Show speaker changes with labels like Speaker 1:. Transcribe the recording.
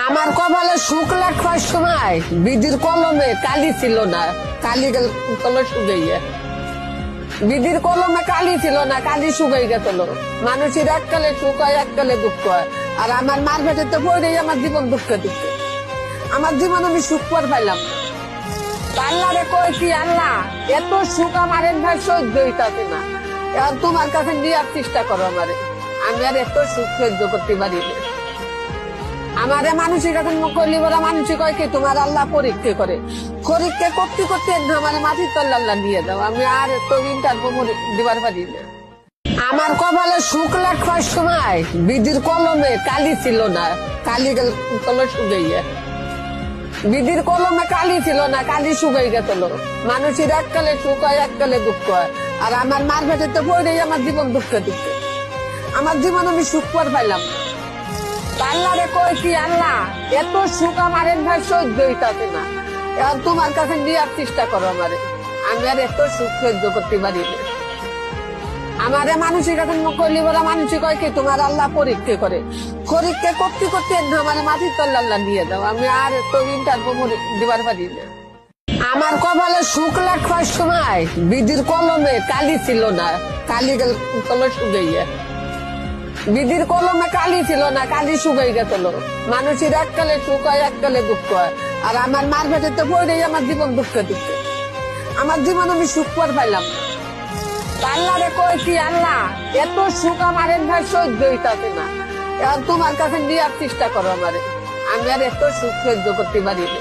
Speaker 1: আমার কপালে সুখ লেখার সময় বিধির কলমে কালি ছিল না, কালি গেল শুকাইয়া। বিধির কলমে কালি ছিল না, কালি শুকাই গেছিল। মানুষের এককালে সুখ হয়, এককালে দুঃখ হয়। আর আমার মার পেটে তো পড়েই আমার জীবন দুঃখে দুঃখে। আমার জীবন আমি সুখ করে পাইলাম। আল্লাহরে কই কি, আল্লাহ এত সুখ আমার ভাই সহ্য হইতাছে না, এখন তোমার কাছে নেওয়ার চেষ্টা করো আমারে। আমি আর এত সুখ সহ্য করতে পারি না। আমারে মানুষের কাছে করলি বলা মানুষই কয় কি তোমার আল্লাহ পরীক্ষা করে, পরীক্ষা করতে করতে আমার মাটির তল্লা আল্লাহ দিয়ে দাও। আমি আর তো ইন্টারভিউ দিবার পারি না। আমার কপালে সুখ লেখার সময় বিধির কলমে কালি ছিল না, কালি গেল শুকাইয়া। বিধির কলমে কালি ছিল না, কালি শুকাই গেছিল। মানুষের এককালে সুখ হয়, এককালে দুঃখ হয়। আর আমার মার পেটে তো পড়েই আমার জীবন দুঃখে দুঃখে। আমার জীবন আমি সুখ করে পাইলাম। আল্লাহরে কই কি, আল্লাহ এত সুখ আমার ভাই সহ্য হইতাছে না, এখন তোমার কাছে নেওয়ার চেষ্টা করো আমারে। আমি আর এত সুখ সহ্য করতে পারি না। আমারে মানুষের কাছে করলি বলা মানুষই কয় কি তোমার আল্লাহ পরীক্ষা করে, পরীক্ষা করতে করতে আমার মাটির তল্লা আল্লাহ দিয়ে দাও। আমি আর তো ইন্টারভিউ দিবার পারি না। আমার কপালে সুখ লেখার সময় বিধির কলমে কালি ছিল না, কালি গেল শুকাইয়া। বিধির কলমে কালি ছিল না, কালি শুকাই গেছিল। মানুষের এককালে সুখ হয়, এককালে দুঃখ হয়। আর আমার মার পেটে তো পড়েই আমার জীবন দুঃখে দুঃখে। আমার জীবন আমি সুখ করে পাইলাম। আল্লাহরে কই কি, আল্লাহ এত সুখ আমার ভাই সহ্য হইতাছে না, এখন তোমার কাছে নেওয়ার চেষ্টা করো আমারে। আমি আর এত সুখ সহ্য করতে পারি না।